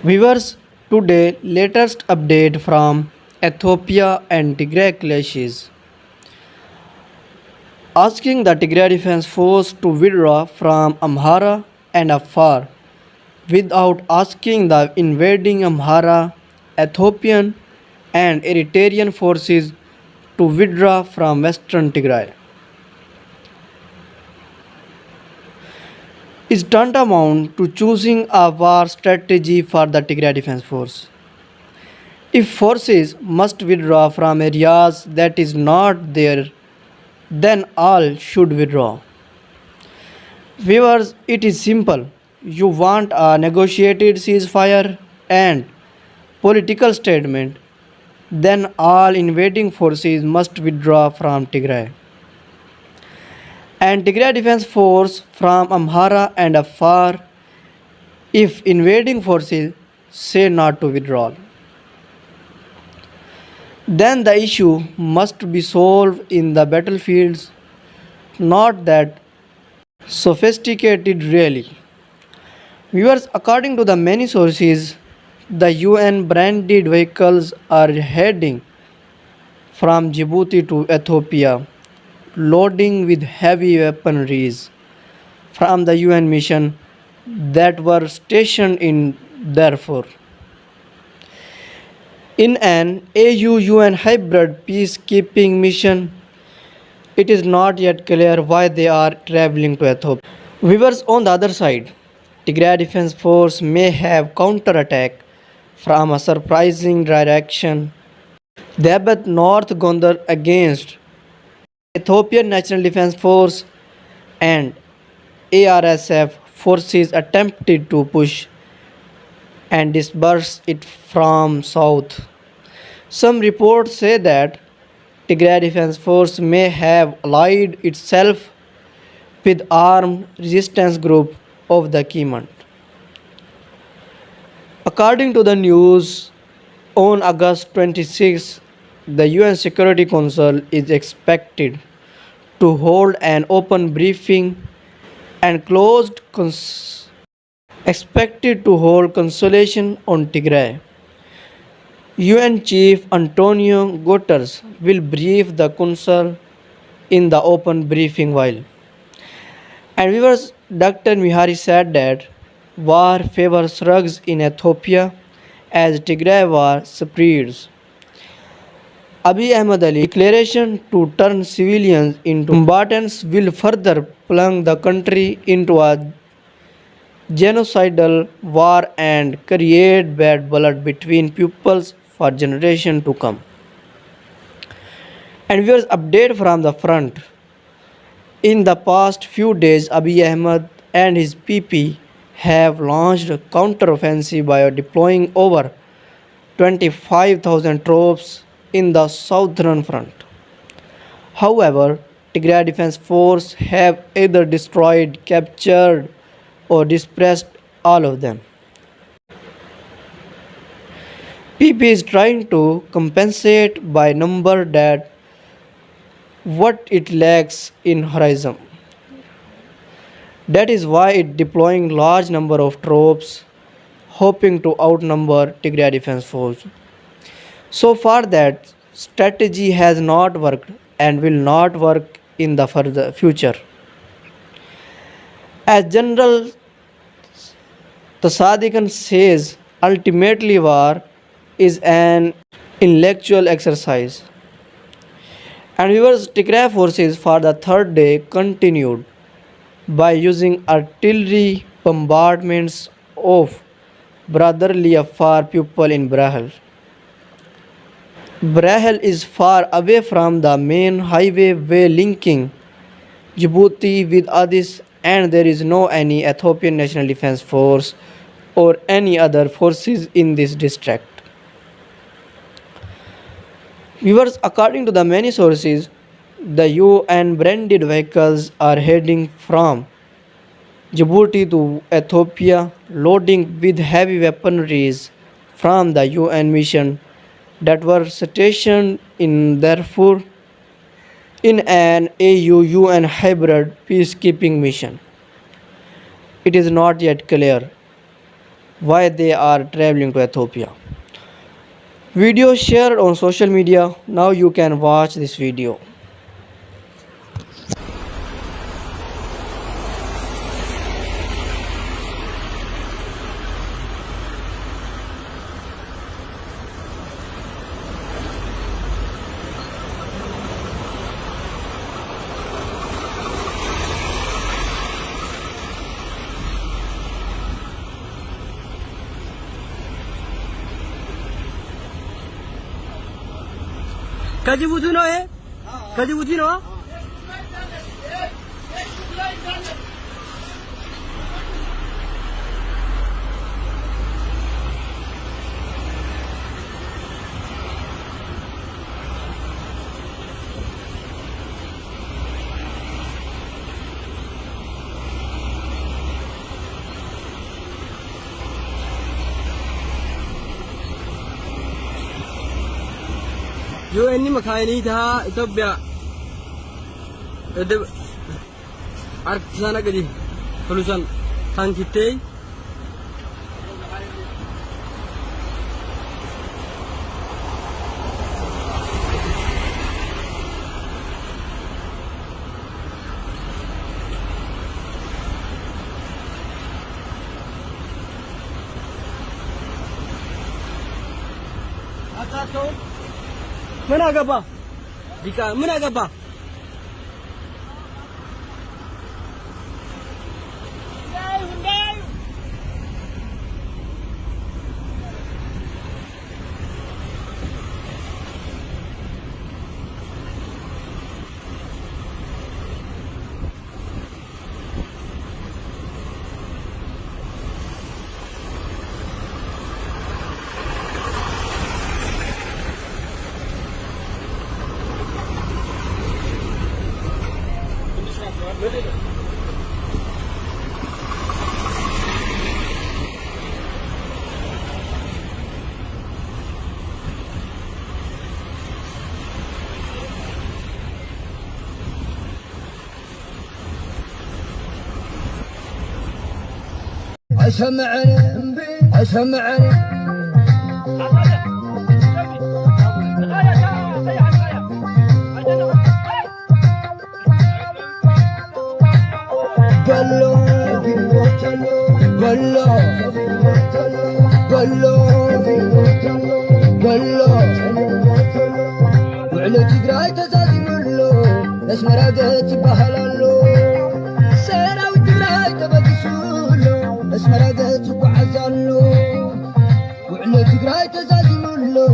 Viewers, today latest update from Ethiopia and Tigray clashes, asking the Tigray Defense Force to withdraw from Amhara and Afar without asking the invading Amhara, Ethiopian and Eritrean forces to withdraw from western Tigray. Is tantamount to choosing a war strategy for the Tigray Defense Force. If forces must withdraw from areas that is not there, then all should withdraw. Viewers, it is simple. You want a negotiated ceasefire and political statement, then all invading forces must withdraw from Tigray. And Tigray Defense Force from Amhara and Afar if invading forces say not to withdraw. Then the issue must be solved in the battlefields, not that sophisticated really. Viewers, according to the many sources, the UN branded vehicles are heading from Djibouti to Ethiopia, loading with heavy weaponries from the UN mission that were stationed in Darfur. In an AU UN hybrid peacekeeping mission, it is not yet clear why they are traveling to Ethiopia. Viewers, on the other side, Tigray Defense Force may have counterattack from a surprising direction. Debet North Gondar against Ethiopian National Defense Force and ARSF forces attempted to push and disperse it from south. Some reports say that Tigray Defense Force may have allied itself with armed resistance group of the Kimant. According to the news, on August 26, the UN Security Council is expected to hold an open briefing and expected to hold consultation on Tigray. UN Chief Antonio Guterres will brief the Council in the open briefing while. And viewers, Dr. Mihari said that war favors rugs in Ethiopia as Tigray war spreads. Abiy Ahmed Ali's declaration to turn civilians into combatants will further plunge the country into a genocidal war and create bad blood between peoples for generations to come. And viewers, update from the front. In the past few days, Abiy Ahmed and his PP have launched a counter-offensive by deploying over 25,000 troops in the southern front. However, Tigray Defense Force have either destroyed, captured, or dispersed all of them. PP is trying to compensate by number that what it lacks in horizon. That is why it deploying large number of troops, hoping to outnumber Tigray Defense Force. So far that strategy has not worked and will not work in the further future. As General Tasadikan says, ultimately war is an intellectual exercise. And viewers, Tigray forces for the third day continued by using artillery bombardments of brotherly Afar people in Brahel. Brahel is far away from the main highway way linking Djibouti with Addis, and there is no any Ethiopian National Defense Force or any other forces in this district. Viewers, according to the many sources, the UN branded vehicles are heading from Djibouti to Ethiopia, loading with heavy weaponries from the UN mission that were stationed in Darfur in an AU UN hybrid peacekeeping mission. It is not yet clear why they are traveling to Ethiopia. Video shared on social media. Now you can watch this video. ከጅቡቲ ነው ይሄ? ከጅቡቲ ነው? UN makaaniytaa Itoophiyaa edeb artisana gadi solution tankitee atato ምን አገባ ዲካ ምን አገባ أسمعني وعلى تقراي تزازملو اسمرا قد بحلالو سيرا وتقراي تبقسولو اسمرا قد بعزالو وعلى تقراي تزازملو